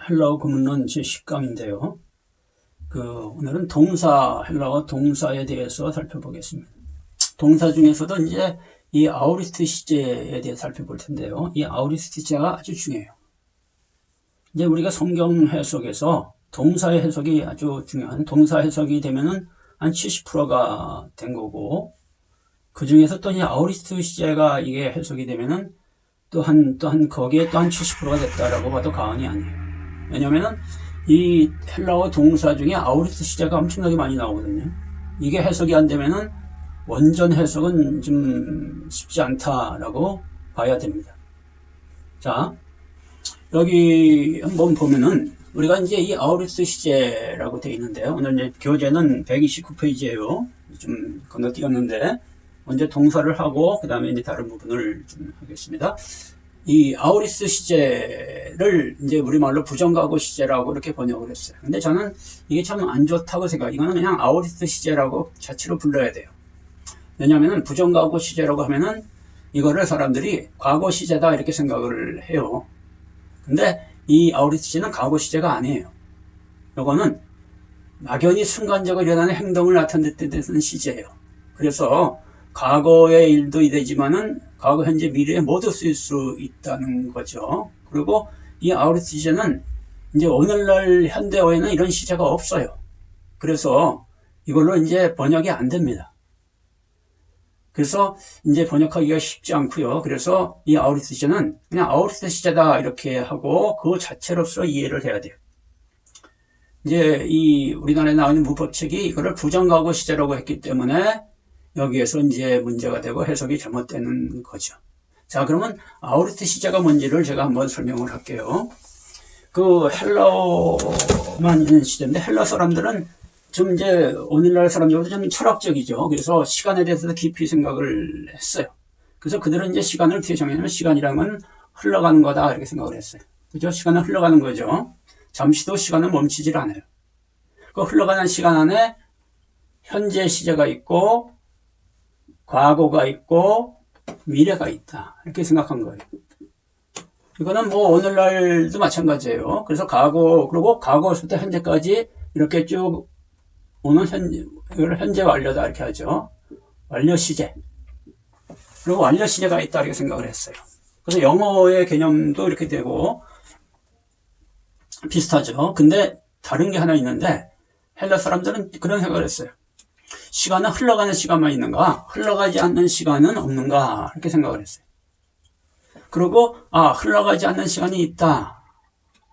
헬라어 구문론 제10강인데요. 오늘은 동사, 헬라어 동사에 대해서 살펴보겠습니다. 동사 중에서도 이제 이 아우리스트 시제에 대해 살펴볼 텐데요. 이 아우리스트 시제가 아주 중요해요. 이제 우리가 성경 해석에서 동사의 해석이 아주 중요한, 동사 해석이 되면은 한 70%가 된 거고, 그 중에서 또 이 아우리스트 시제가 이게 해석이 되면은 거기에 또 한 70%가 됐다라고 봐도 과언이 아니에요. 왜냐면은 이 헬라어 동사 중에 아우리스트 시제가 엄청나게 많이 나오거든요. 이게 해석이 안 되면은 원전 해석은 좀 쉽지 않다라고 봐야 됩니다. 자, 여기 한번 보면은 우리가 이제 이 아우리스트 시제라고 되어 있는데요. 오늘 이제 교재는 129페이지예요. 좀 건너뛰었는데 먼저 동사를 하고 그 다음에 이제 다른 부분을 좀 하겠습니다. 이 아우리스트 시제를 이제 우리말로 부정가고 시제라고 이렇게 번역을 했어요. 근데 저는 이게 참 안 좋다고 생각해요. 이거는 그냥 아우리스트 시제라고 자체로 불러야 돼요. 왜냐하면 부정가고 시제라고 하면은 이거를 사람들이 과거 시제다 이렇게 생각을 해요. 근데 이 아우리스트 시제는 과거 시제가 아니에요. 이거는 막연히 순간적으로 일어나는 행동을 나타낼 때 되는 시제예요. 그래서 과거의 일도 되지만은 과거, 현재, 미래에 모두 쓰일 수 있다는 거죠. 그리고 이 아우리스트 시제는 이제 오늘날 현대어에는 이런 시제가 없어요. 그래서 이걸로 이제 번역이 안 됩니다. 그래서 이제 번역하기가 쉽지 않고요. 그래서 이 아우리스트 시제는 그냥 아우리스트 시제다 이렇게 하고 그 자체로서 이해를 해야 돼요. 이제 이 우리나라에 나오는 문법책이 이거를 부정가고 시제라고 했기 때문에 여기에서 이제 문제가 되고 해석이 잘못되는 거죠. 자, 그러면 아우리스트 시제가 뭔지를 제가 한번 설명을 할게요. 그 헬라어만 있는 시제인데 헬라 사람들은 좀 이제 오늘날 사람들보다 좀 철학적이죠. 그래서 시간에 대해서 깊이 생각을 했어요. 그래서 그들은 이제 시간을 어떻게 정했냐면 시간이라는 건 흘러가는 거다 이렇게 생각을 했어요. 그죠? 시간은 흘러가는 거죠. 잠시도 시간은 멈추질 않아요. 그 흘러가는 시간 안에 현재 시제가 있고 과거가 있고 미래가 있다 이렇게 생각한 거예요. 이거는 뭐 오늘날도 마찬가지예요. 그래서 과거 그리고 과거부터 현재까지 이렇게 쭉 오는 이걸 현재 완료다 이렇게 하죠. 완료 시제 그리고 완료 시제가 있다 이렇게 생각을 했어요. 그래서 영어의 개념도 이렇게 되고 비슷하죠. 근데 다른 게 하나 있는데 헬라 사람들은 그런 생각을 했어요. 시간은 흘러가는 시간만 있는가? 흘러가지 않는 시간은 없는가? 이렇게 생각을 했어요. 그리고 흘러가지 않는 시간이 있다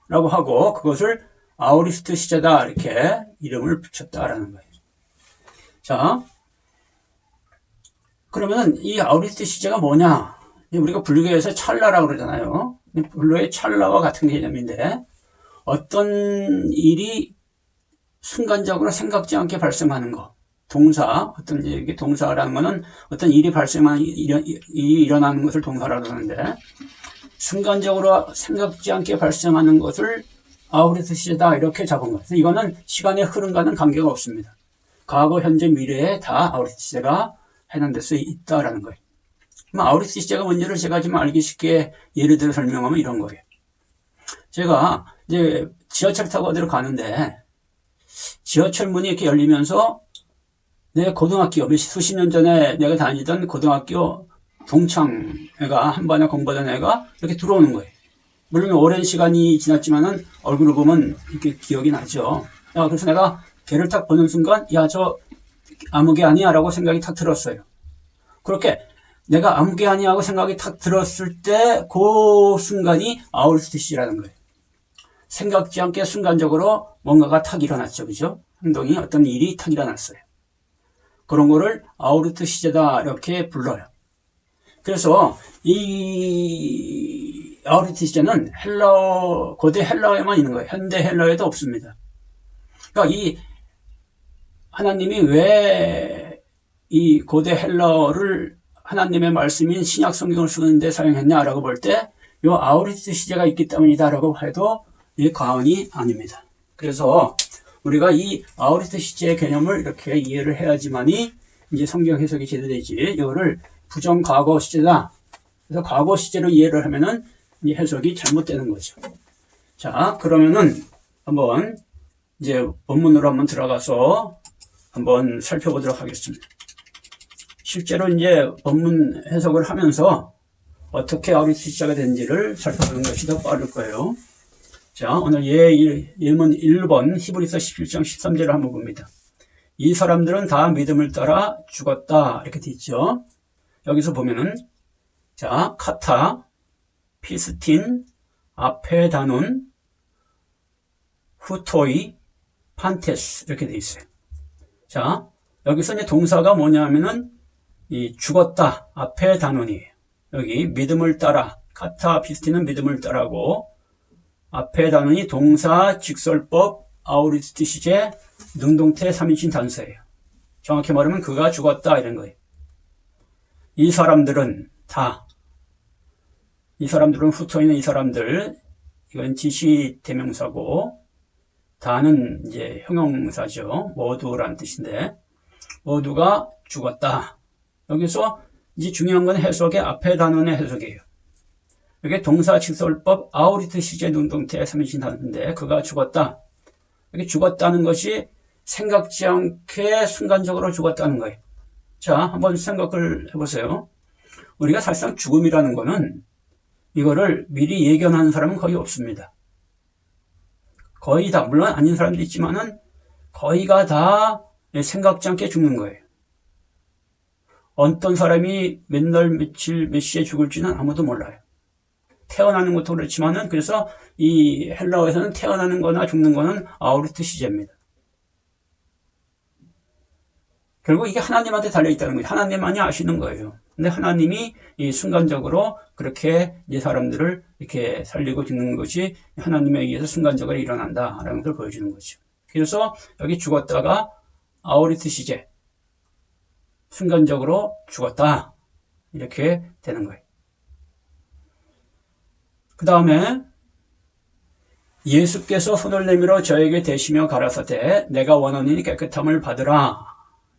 라고 하고 그것을 아우리스트 시제다 이렇게 이름을 붙였다라는 거예요. 자, 그러면 이 아우리스트 시제가 뭐냐? 우리가 불교에서 찰나라고 그러잖아요. 불교의 찰나와 같은 개념인데 어떤 일이 순간적으로 생각지 않게 발생하는 거. 동사, 이게 동사라는 거는 어떤 일이 일이 일어나는 것을 동사라고 하는데, 순간적으로 생각지 않게 발생하는 것을 아우리스트 시제다, 이렇게 잡은 거예요. 그래서 이거는 시간의 흐름과는 관계가 없습니다. 과거, 현재, 미래에 다 아우리스트 시제가 해당될 수 있다라는 거예요. 그럼 아우리스트 시제가 뭔지를 제가 좀 알기 쉽게 예를 들어 설명하면 이런 거예요. 제가 이제 지하철 타고 어디로 가는데, 지하철 문이 이렇게 열리면서 내 고등학교, 수십 년 전에 내가 다니던 고등학교 동창 애가, 한반에 공부하던 애가 이렇게 들어오는 거예요. 물론 오랜 시간이 지났지만은 얼굴을 보면 이렇게 기억이 나죠. 그래서 내가 걔를 딱 보는 순간, 저 아무개 아니야 라고 생각이 탁 들었어요. 그렇게 내가 아무개 아니야 하고 생각이 탁 들었을 때, 그 순간이 아우리스트 시제라는 거예요. 생각지 않게 순간적으로 뭔가가 탁 일어났죠. 그죠? 행동이, 어떤 일이 탁 일어났어요. 그런 거를 아우리스트 시제다 이렇게 불러요. 그래서 이 아우리스트 시제는 고대 헬라어에만 있는 거예요. 현대 헬라어에도 없습니다. 그러니까 이 하나님이 왜 이 고대 헬라어를 하나님의 말씀인 신약 성경을 쓰는데 사용했냐라고 볼 때 이 아우리스트 시제가 있기 때문이다라고 해도 이 과언이 아닙니다. 그래서 우리가 이 아우리스트 시제의 개념을 이렇게 이해를 해야지만이 이제 성경 해석이 제대로 되지. 이거를 부정과거 시제다. 그래서 과거 시제로 이해를 하면은 이 해석이 잘못되는 거죠. 자, 그러면은 한번 이제 원문으로 한번 들어가서 한번 살펴보도록 하겠습니다. 실제로 이제 원문 해석을 하면서 어떻게 아우리스트 시제가 된지를 살펴보는 것이 더 빠를 거예요. 자, 오늘 예문 1번 히브리서 11장 13절을 한번 봅니다. 이 사람들은 다 믿음을 따라 죽었다. 이렇게 돼 있죠. 여기서 보면은, 자, 카타, 피스틴, 아페다논, 후토이, 판테스. 이렇게 돼 있어요. 자, 여기서 이제 동사가 뭐냐면은, 이 죽었다. 아페다논이에요. 여기 믿음을 따라, 카타, 피스틴은 믿음을 따라고, 아페다논이 동사, 직설법, 아우리스트 시제, 능동태 3인칭 단서예요. 정확히 말하면 그가 죽었다 이런 거예요. 이 사람들은 다, 이 사람들은 후토이는 이 사람들, 이건 지시 대명사고, 다는 이제 형용사죠. 모두라는 뜻인데, 모두가 죽었다. 여기서 이제 중요한 건 해석의 아페다논의 해석이에요. 이게 동사 직설법 아우리트 시제 능동태 3인칭 단서인데 그가 죽었다. 이렇게 죽었다는 것이 생각지 않게 순간적으로 죽었다는 거예요. 자, 한번 생각을 해보세요. 우리가 사실상 죽음이라는 거는 이거를 미리 예견하는 사람은 거의 없습니다. 거의 다, 물론 아닌 사람도 있지만은 거의가 다 생각지 않게 죽는 거예요. 어떤 사람이 몇 날, 며칠, 몇 시에 죽을지는 아무도 몰라요. 태어나는 것도 그렇지만은 그래서 이 헬라어에서는 태어나는 거나 죽는 거는 아우리트 시제입니다. 결국 이게 하나님한테 달려있다는 거예요. 하나님만이 아시는 거예요. 근데 하나님이 이 순간적으로 그렇게 이 사람들을 이렇게 살리고 죽는 것이 하나님에 의해서 순간적으로 일어난다라는 걸 보여주는 거죠. 그래서 여기 죽었다가 아우리트 시제, 순간적으로 죽었다. 이렇게 되는 거예요. 그 다음에 예수께서 손을 내밀어 저에게 대시며 가라사대 내가 원하노니 깨끗함을 받으라.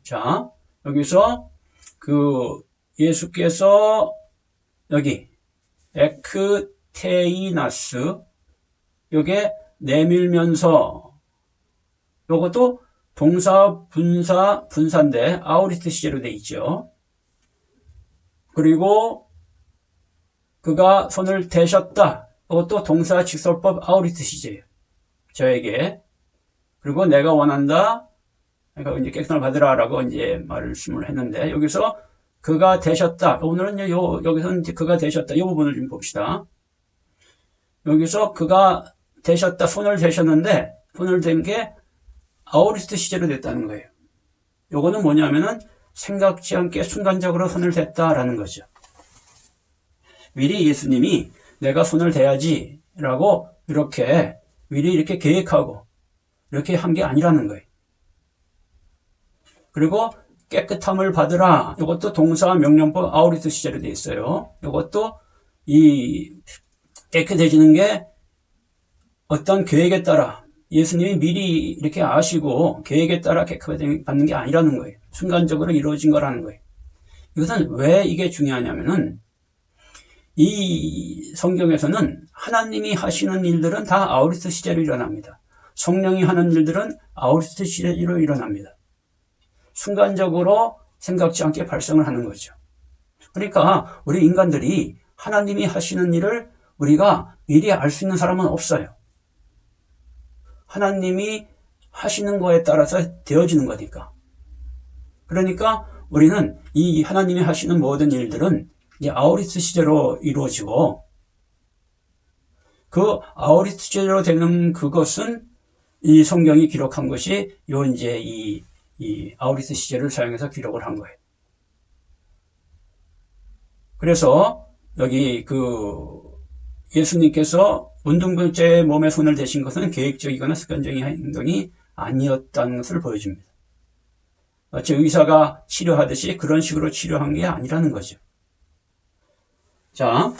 자, 여기서 그 예수께서 여기 에크테이나스 요게 내밀면서 요것도 동사 분사인데 아우리스트 시제로 돼 있죠. 그리고 그가 손을 대셨다. 이것도 동사 직설법 아우리스트 시제예요. 저에게. 그리고 내가 원한다. 그러니까 이제 깨끗함을 받으라라고 이제 말씀을 했는데 여기서 그가 되셨다. 오늘은 여기서 이제 그가 되셨다. 이 부분을 좀 봅시다. 여기서 그가 되셨다. 손을 대셨는데 손을 댄 게 아우리스트 시제로 됐다는 거예요. 요거는 뭐냐면은 생각지 않게 순간적으로 손을 댔다라는 거죠. 미리 예수님이 내가 손을 대야지라고 이렇게 미리 이렇게 계획하고 이렇게 한 게 아니라는 거예요. 그리고 깨끗함을 받으라. 이것도 동사 명령법 아우리스트 시제로 되어 있어요. 이것도 이 깨끗해지는 게 어떤 계획에 따라 예수님이 미리 이렇게 아시고 계획에 따라 깨끗받는 게 아니라는 거예요. 순간적으로 이루어진 거라는 거예요. 이것은 왜 이게 중요하냐면은 이 성경에서는 하나님이 하시는 일들은 다 아우리스트 시제로 일어납니다. 성령이 하는 일들은 아우리스트 시제로 일어납니다. 순간적으로 생각지 않게 발생을 하는 거죠. 그러니까 우리 인간들이 하나님이 하시는 일을 우리가 미리 알 수 있는 사람은 없어요. 하나님이 하시는 거에 따라서 되어지는 거니까. 그러니까 우리는 이 하나님이 하시는 모든 일들은 이 아우리스트 시제로 이루어지고 그 아우리스트 시제로 되는 그것은 이 성경이 기록한 것이 이제 이 아우리스트 시제를 사용해서 기록을 한 거예요. 그래서 여기 그 예수님께서 문둥병자의 몸에 손을 대신 것은 계획적이거나 습관적인 행동이 아니었다는 것을 보여줍니다. 마치 의사가 치료하듯이 그런 식으로 치료한 게 아니라는 거죠. 자,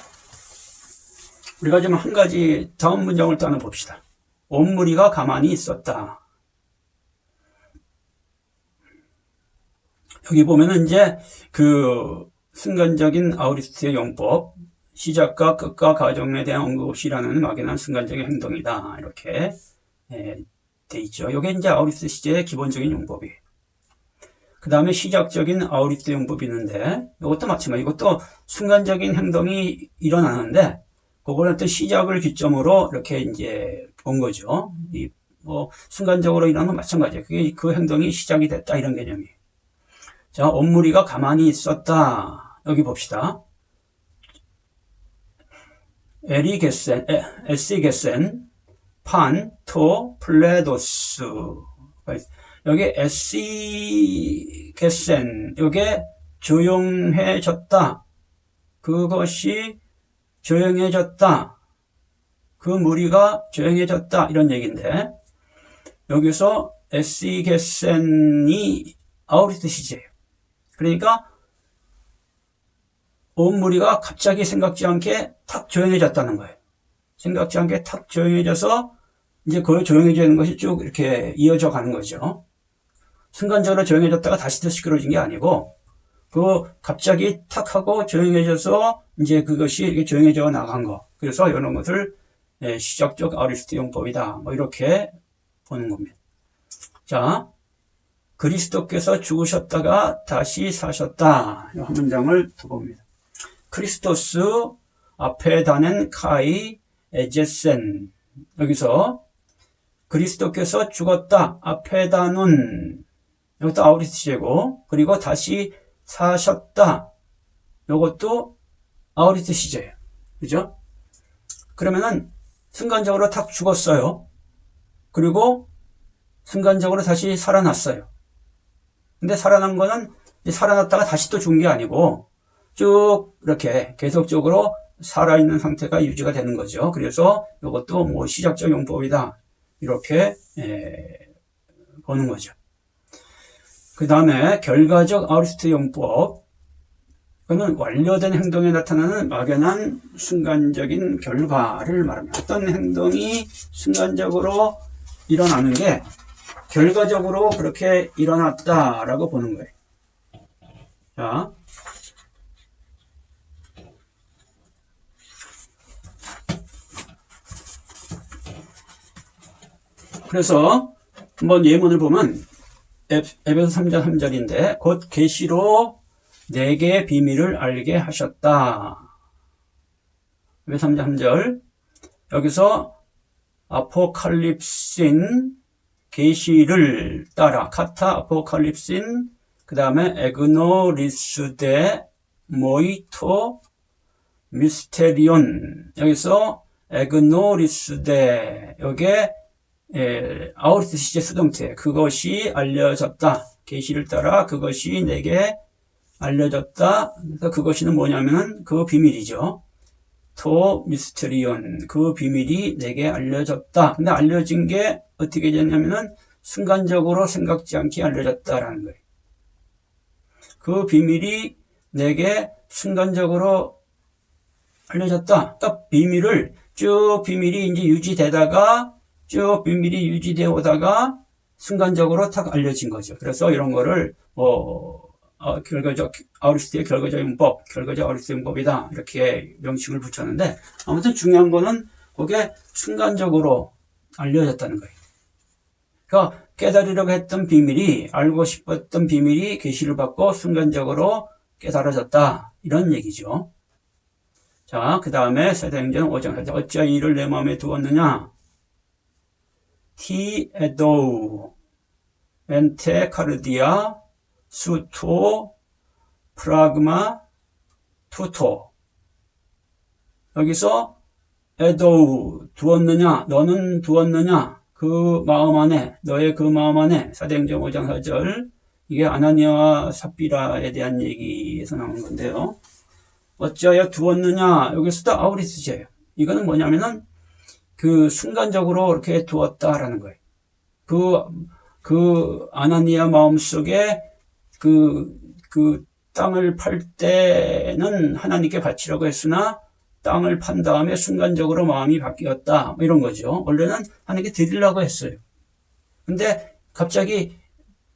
우리가 좀 한 가지 다음 문장을 또 하나 봅시다. 온 무리가 가만히 있었다. 여기 보면은 이제 그 순간적인 아우리스트의 용법, 시작과 끝과 과정에 대한 언급 없이라는 막연한 순간적인 행동이다. 이렇게 돼 있죠. 이게 이제 아우리스트 시제의 기본적인 용법이에요. 그 다음에 시작적인 아우리스트 용법이 있는데 이것도 마찬가지. 이것도 순간적인 행동이 일어나는데 그거는 또 시작을 기점으로 이렇게 이제 본 거죠. 순간적으로 일어나는 건 마찬가지예요. 그게 그 행동이 시작이 됐다 이런 개념이에요. 자, 온무리가 가만히 있었다. 여기 봅시다. 에시게센, 판, 토, 플레도스. 여기 에시게센, 요게 조용해졌다. 그것이 조용해졌다. 그 무리가 조용해졌다. 이런 얘기인데, 여기서 에시게센이 아우리스트 시제예요. 그러니까 온 무리가 갑자기 생각지 않게 탁 조용해졌다는 거예요. 생각지 않게 탁 조용해져서 이제 그 조용해지는 것이 쭉 이렇게 이어져 가는 거죠. 순간적으로 조용해졌다가 다시 또 시끄러워진 게 아니고 갑자기 탁 하고 조용해져서 이제 그것이 이렇게 조용해져 나간 거. 그래서 이런 것을 시작적 아우리스트 용법이다. 이렇게 보는 겁니다. 자, 그리스도께서 죽으셨다가 다시 사셨다. 이 한 문장을 더 봅니다. 크리스토스 앞에 다는 카이 에제센. 여기서 그리스도께서 죽었다. 앞에 다는 이것도 아우리스트 시제고, 그리고 다시 사셨다. 이것도 아우리스트 시제예요. 그죠? 그러면은 순간적으로 탁 죽었어요. 그리고 순간적으로 다시 살아났어요. 근데 살아난 거는 살아났다가 다시 또 죽은 게 아니고 쭉 이렇게 계속적으로 살아있는 상태가 유지가 되는 거죠. 그래서 이것도 시작적 용법이다. 이렇게 보는 거죠. 그 다음에 결과적 아우리스트 용법. 그거는 완료된 행동에 나타나는 막연한 순간적인 결과를 말합니다. 어떤 행동이 순간적으로 일어나는 게 결과적으로 그렇게 일어났다라고 보는 거예요. 자, 그래서 한번 예문을 보면 에베소 3장 3절인데 곧 계시로 내게 비밀을 알게 하셨다. 에베소 3장 3절 여기서 아포칼립신 계시를 따라 카타 아포칼립신 그 다음에 에그노리스데 모이토 미스테리온 여기서 에그노리스데 요게 아우리스트 시제 수동태 그것이 알려졌다. 계시를 따라 그것이 내게 알려졌다. 그래서 그것이는 뭐냐면은 그 비밀이죠. 토 미스테리온 그 비밀이 내게 알려졌다. 근데 알려진 게 어떻게 됐냐면은 순간적으로 생각지 않게 알려졌다라는 거예요. 그 비밀이 내게 순간적으로 알려졌다. 그러니까 비밀이 이제 유지되다가 쭉 비밀이 유지되어 오다가 순간적으로 탁 알려진 거죠. 그래서 이런 거를 결과적 아우리스트의 결과적 용법, 결과적 아우리스트 용법이다. 이렇게 명칭을 붙였는데 아무튼 중요한 거는 그게 순간적으로 알려졌다는 거예요. 그러니까 깨달으려고 했던 비밀이 알고 싶었던 비밀이 계시를 받고 순간적으로 깨달아졌다. 이런 얘기죠. 자, 그 다음에 사도행전 5장 어찌하여 이를 내 마음에 두었느냐? 티 에도우 엔테 카르디아 수토 프라그마 투토 여기서 에도우 두었느냐 너는 두었느냐 그 마음 안에 너의 그 마음 안에 사도행전 5장 4절 이게 아나니아와 삽비라에 대한 얘기에서 나오는 건데요. 어찌하여 두었느냐 여기서도 아우리스제예요. 이거는 뭐냐면은 그 순간적으로 이렇게 두었다라는 거예요. 그 아나니아 마음속에 그 땅을 팔 때는 하나님께 바치라고 했으나 땅을 판 다음에 순간적으로 마음이 바뀌었다. 이런 거죠. 원래는 하나님께 드리려고 했어요. 근데 갑자기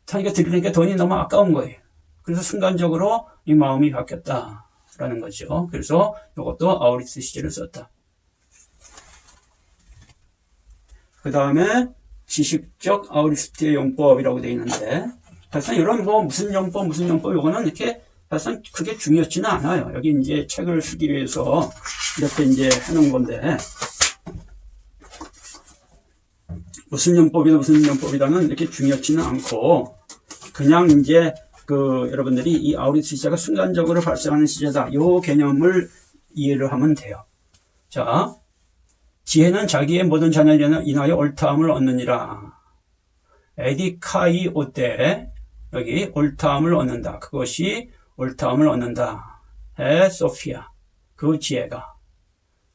하나님께 드리니까 돈이 너무 아까운 거예요. 그래서 순간적으로 이 마음이 바뀌었다. 라는 거죠. 그래서 이것도 아우리스트 시제를 썼다. 그 다음에 지식적 아우리스트의 용법이라고 되어 있는데, 사실상 이런 무슨 용법, 이거는 이렇게 사실상 그게 중요치는 않아요. 여기 이제 책을 쓰기 위해서 이렇게 이제 해놓은 건데, 무슨 용법이다는 이렇게 중요치는 않고, 그냥 이제 여러분들이 이 아우리스트 시제가 순간적으로 발생하는 시제다. 요 개념을 이해를 하면 돼요. 자, 지혜는 자기의 모든 자녀를 인하여 옳다함을 얻느니라. 에디카이오 때 여기 옳다함을 얻는다. 그것이 옳다함을 얻는다. 에 소피아. 그 지혜가.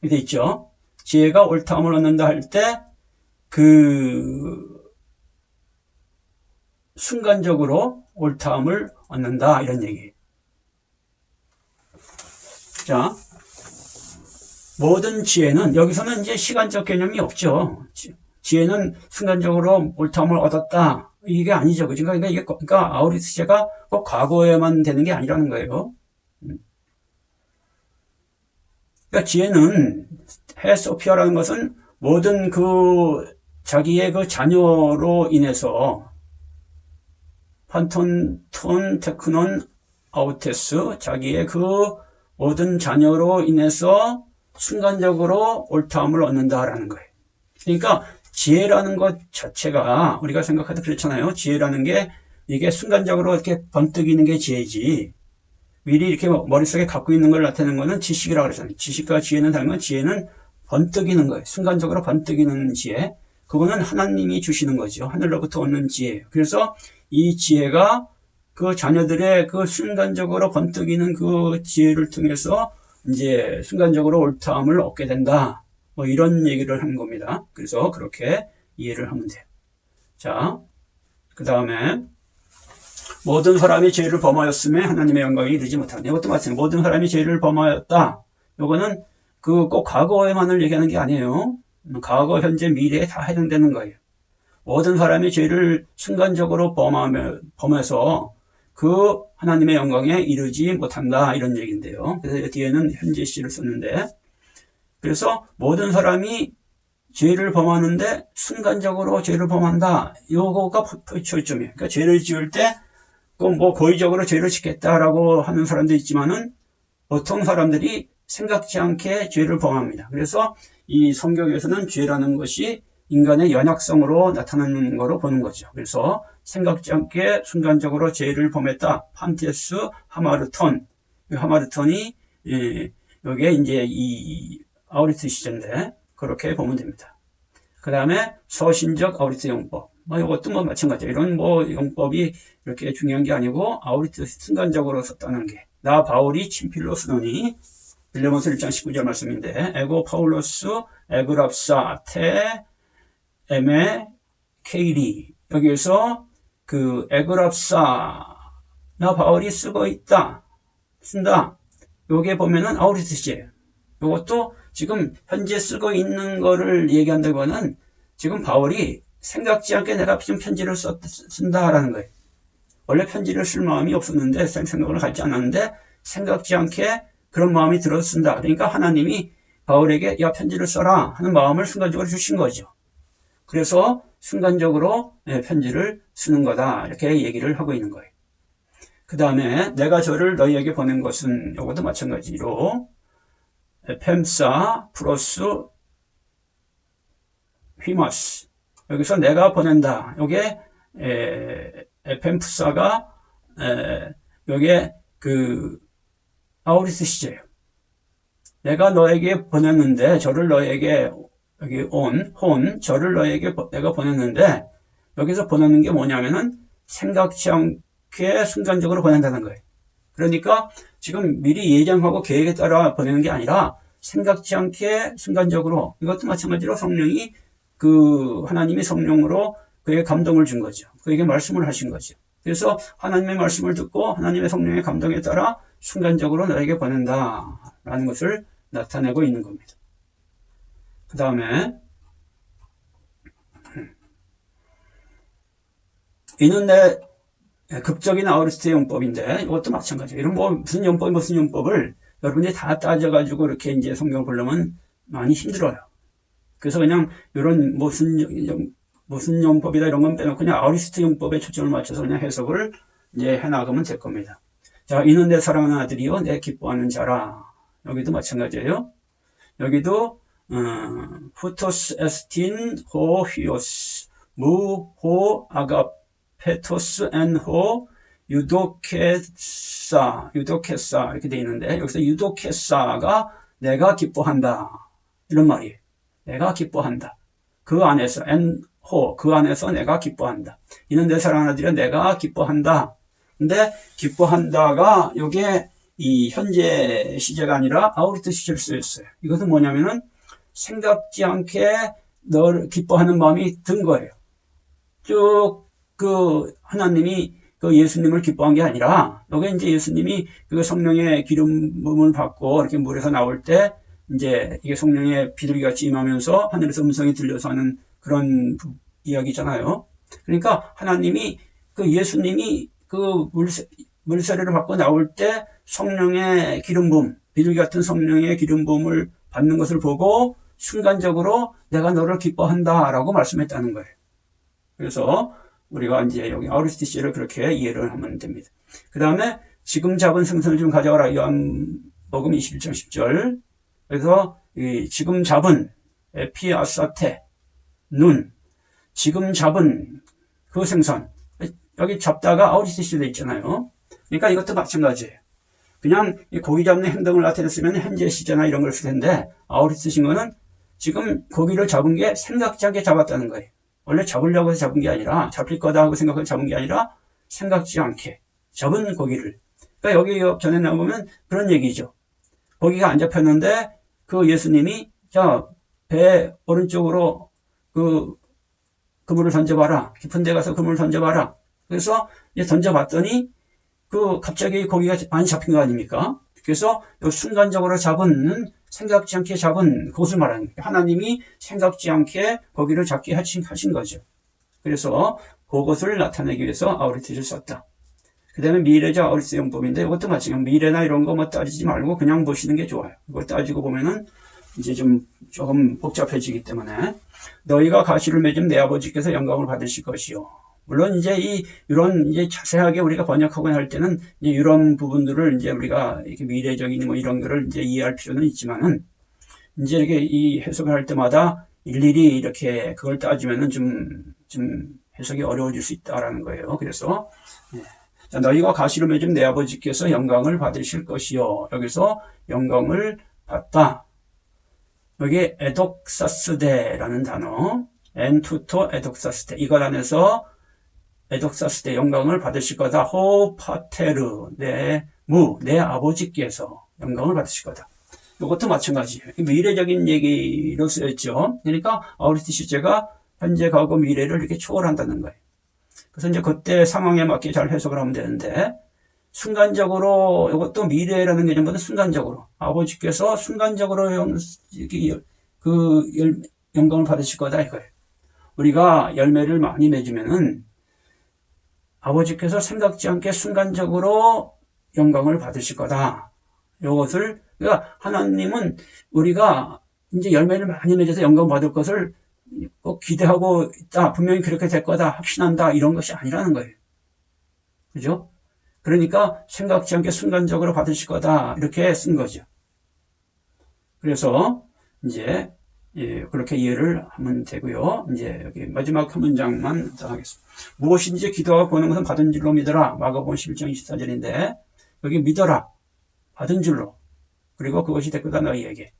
이렇게 있죠. 지혜가 옳다함을 얻는다 할 때 순간적으로 옳다함을 얻는다. 이런 얘기. 자, 모든 지혜는, 여기서는 이제 시간적 개념이 없죠. 지혜는 순간적으로 옳다함을 얻었다. 이게 아니죠. 그러니까 아우리스트 시제가 꼭 과거에만 되는 게 아니라는 거예요. 그러니까 지혜는, 헤소피아라는 것은 모든 자기의 자녀로 인해서 판톤, 톤, 테크논, 아우테스, 자기의 모든 자녀로 인해서 순간적으로 옳다함을 얻는다라는 거예요. 그러니까 지혜라는 것 자체가 우리가 생각할 때 그렇잖아요. 지혜라는 게 이게 순간적으로 이렇게 번뜩이는 게 지혜지. 미리 이렇게 머릿속에 갖고 있는 걸 나타내는 거는 지식이라고 그러잖아요. 지식과 지혜는 다른 건 지혜는 번뜩이는 거예요. 순간적으로 번뜩이는 지혜. 그거는 하나님이 주시는 거죠. 하늘로부터 오는 지혜예요. 그래서 이 지혜가 자녀들의 순간적으로 번뜩이는 지혜를 통해서 이제 순간적으로 옳다함을 얻게 된다. 이런 얘기를 하는 겁니다. 그래서 그렇게 이해를 하면 돼요. 자, 그 다음에 모든 사람이 죄를 범하였음에 하나님의 영광이 이르지 못한다. 이것도 마찬가지예요. 모든 사람이 죄를 범하였다. 이거는 꼭 과거에만을 얘기하는 게 아니에요. 과거, 현재, 미래에 다 해당되는 거예요. 모든 사람이 죄를 순간적으로 범해서 하나님의 영광에 이르지 못한다. 이런 얘기인데요. 그래서 뒤에는 현재 시를 썼는데, 그래서 모든 사람이 죄를 범하는데 순간적으로 죄를 범한다. 요거가 초점이에요. 그러니까 죄를 지을 때 고의적으로 죄를 짓겠다라고 하는 사람도 있지만은 보통 사람들이 생각지 않게 죄를 범합니다. 그래서 이 성경에서는 죄라는 것이 인간의 연약성으로 나타나는 거로 보는 거죠. 그래서 생각지 않게 순간적으로 죄를 범했다. 판테스 하마르톤. 이 하마르톤이 여기에 이제 이 아우리스트 시제인데 그렇게 보면 됩니다. 그 다음에 서신적 아우리스트 용법. 이것도 마찬가지예요. 이런 용법이 이렇게 중요한 게 아니고 아우리스트 순간적으로 썼다는 게. 나 바울이 친필로 쓰노니 빌레몬서 1장 19절 말씀인데 에고 파울로스 에그랍사 테 에메 케이리. 여기에서 에그랍사 나 바울이 쓰고 있다. 쓴다. 요게 보면은 아우리스트 시제예요. 요것도 지금 현재 쓰고 있는 거를 얘기한다고는 지금 바울이 생각지 않게 내가 지금 편지를 쓴다라는 거예요. 원래 편지를 쓸 마음이 없었는데, 생각을 하지 않았는데, 생각지 않게 그런 마음이 들어 쓴다. 그러니까 하나님이 바울에게 야 편지를 써라 하는 마음을 순간적으로 주신 거죠. 그래서 순간적으로 편지를 쓰는 거다. 이렇게 얘기를 하고 있는 거예요. 그 다음에 내가 저를 너희에게 보낸 것은 이것도 마찬가지로 펜사 플러스 휘마스. 여기서 내가 보낸다. 요게 에펜프사가 요게 아우리스트 시제예요. 내가 너에게 보냈는데 저를 너에게 여기 저를 너에게 내가 보냈는데 여기서 보내는 게 뭐냐면은 생각지 않게 순간적으로 보낸다는 거예요. 그러니까 지금 미리 예정하고 계획에 따라 보내는 게 아니라 생각지 않게 순간적으로 이것도 마찬가지로 성령이 하나님이 성령으로 그에게 감동을 준 거죠. 그에게 말씀을 하신 거죠. 그래서 하나님의 말씀을 듣고 하나님의 성령의 감동에 따라 순간적으로 너에게 보낸다라는 것을 나타내고 있는 겁니다. 그 다음에 이는 내 극적인 아우리스트 용법인데 이것도 마찬가지예요. 이런 무슨 용법을 여러분들이 다 따져가지고 이렇게 이제 성경을 보려면 많이 힘들어요. 그래서 그냥 이런 무슨 용법이다 이런 건 빼놓고 그냥 아우리스트 용법에 초점을 맞춰서 그냥 해석을 이제 해나가면 될 겁니다. 자, 이는 내 사랑하는 아들이요 내 기뻐하는 자라. 여기도 마찬가지예요. 여기도 후토스 에스틴 호 히오스 무호 아가페토스 엔호 유도케사 이렇게 돼 있는데 여기서 유도케사가 내가 기뻐한다 이런 말이에요. 내가 기뻐한다. 그 안에서 엔호 그 안에서 내가 기뻐한다. 이는 내 사랑하는 아들이여 내가 기뻐한다. 근데 기뻐한다가 요게 이 현재 시제가 아니라 아우리트 시제를 쓰였어요. 이것은 뭐냐면은 생각지 않게 널 기뻐하는 마음이 든 거예요. 쭉 그 하나님이 그 예수님을 기뻐한 게 아니라 여기 이제 예수님이 그 성령의 기름 부음을 받고 이렇게 물에서 나올 때 이제 이게 성령의 비둘기같이 임하면서 하늘에서 음성이 들려서 하는 그런 이야기잖아요. 그러니까 하나님이 그 예수님이 그 물세례를 받고 나올 때 성령의 기름 부음, 비둘기 같은 성령의 기름 부음을 받는 것을 보고 순간적으로 내가 너를 기뻐한다라고 말씀했다는 거예요. 그래서 우리가 이제 여기 아우리스티시를 그렇게 이해를 하면 됩니다. 그 다음에 지금 잡은 생선을 좀 가져와라. 요한복음 21장 10절. 그래서 이 지금 잡은 에피아사테 눈 지금 잡은 그 생선 여기 잡다가 아우리스티시 돼 있잖아요. 그러니까 이것도 마찬가지예요. 그냥 이 고기 잡는 행동을 나타냈으면 현재 시제나 이런 걸 쓸 텐데 아우리스티신 거는 지금 고기를 잡은 게 생각지 않게 잡았다는 거예요. 원래 잡으려고 해서 잡은 게 아니라 잡힐 거다 하고 생각해서 잡은 게 아니라 생각지 않게 잡은 고기를. 그러니까 여기 전에 나오면 그런 얘기죠. 고기가 안 잡혔는데 그 예수님이 자 배 오른쪽으로 그물을 던져봐라. 깊은 데 가서 그물을 던져봐라. 그래서 이제 던져봤더니 그 갑자기 고기가 많이 잡힌 거 아닙니까? 그래서 순간적으로 잡은 생각지 않게 잡은 그것을 말하는 거예요. 하나님이 생각지 않게 고기를 잡게 하신 거죠. 그래서 그것을 나타내기 위해서 아우리티를 썼다. 그 다음에 미래적 아우리티 용법인데 이것도 마찬가지예요. 미래나 이런 거 뭐 따지지 말고 그냥 보시는 게 좋아요. 이걸 따지고 보면은 이제 조금 복잡해지기 때문에 너희가 가시를 맺으면 내 아버지께서 영광을 받으실 것이요. 물론 이제 이런 이제 자세하게 우리가 번역하거나 할 때는 이제 이런 부분들을 이제 우리가 이렇게 미래적인 뭐 이런 거를 이제 이해할 필요는 있지만은 이제 이렇게 이 해석을 할 때마다 일일이 이렇게 그걸 따지면은 좀 해석이 어려워질 수 있다라는 거예요. 그래서 자, 너희가 가시를 맺으면 내 아버지께서 영광을 받으실 것이요. 여기서 영광을 받다. 여기 에독사스데라는 단어, 엔투토 에독사스데 이것 안에서 에독사스데 영광을 받으실 거다. 호파테르 내 아버지께서 영광을 받으실 거다. 이것도 마찬가지예요. 미래적인 얘기로 쓰였죠. 그러니까 아우리스티 시제가 현재, 과거, 미래를 이렇게 초월한다는 거예요. 그래서 이제 그때 상황에 맞게 잘 해석을 하면 되는데 순간적으로 이것도 미래라는 개념보다 순간적으로 아버지께서 순간적으로 그 영광을 받으실 거다 이거예요. 우리가 열매를 많이 맺으면은 아버지께서 생각지 않게 순간적으로 영광을 받으실 거다. 이것을 그러니까 하나님은 우리가 이제 열매를 많이 맺어서 영광 받을 것을 꼭 기대하고 있다. 분명히 그렇게 될 거다. 확신한다. 이런 것이 아니라는 거예요. 그죠? 그러니까 생각지 않게 순간적으로 받으실 거다. 이렇게 쓴 거죠. 그래서 이제 그렇게 이해를 하면 되고요. 이제 여기 마지막 한 문장만 더 하겠습니다. 무엇인지 기도하고 보는 것은 받은 줄로 믿어라. 마가복음 11장 24절인데 여기 믿어라. 받은 줄로. 그리고 그것이 될 거다 너희에게.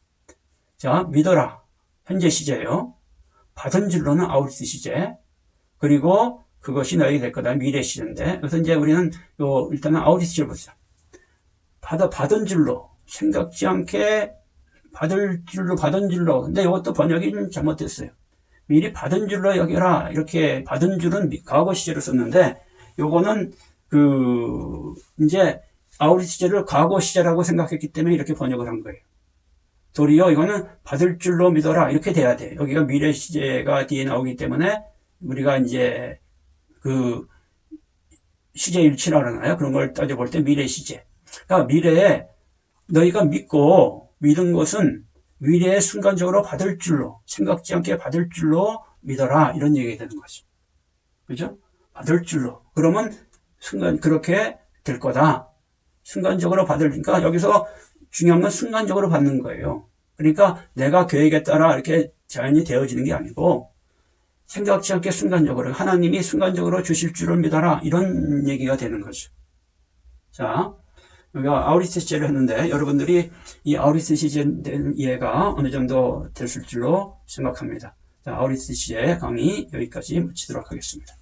자, 믿어라. 현재 시제예요. 받은 줄로는 아우리스 시제. 그리고 그것이 너희에게 될 거다. 미래 시제인데. 그래서 이제 우리는 일단은 아우리스 시제를 보자. 받은 줄로. 생각지 않게 받은 줄로. 근데 이것도 번역이 좀 잘못됐어요. 미리 받은 줄로 여겨라. 이렇게 받은 줄은 과거 시제로 썼는데, 요거는 이제 아우리스 시제를 과거 시제라고 생각했기 때문에 이렇게 번역을 한 거예요. 도리어 이거는 받을 줄로 믿어라. 이렇게 돼야 돼. 여기가 미래 시제가 뒤에 나오기 때문에 우리가 이제 시제 일치라 그러나요? 그런 걸 따져볼 때 미래 시제. 그러니까 미래에 너희가 믿은 것은 미래에 순간적으로 받을 줄로, 생각지 않게 받을 줄로 믿어라. 이런 얘기가 되는 거죠. 그죠? 받을 줄로. 그러면 그렇게 될 거다. 순간적으로 받으니까 여기서 중요한 건 순간적으로 받는 거예요. 그러니까 내가 계획에 따라 이렇게 자연히 되어지는 게 아니고 생각지 않게 순간적으로 하나님이 순간적으로 주실 줄을 믿어라. 이런 얘기가 되는 거죠. 자, 여기가 아우리스 시제를 했는데 여러분들이 이 아우리스 시제에 대한 이해가 어느 정도 됐을 줄로 생각합니다. 자, 아우리스 시제 강의 여기까지 마치도록 하겠습니다.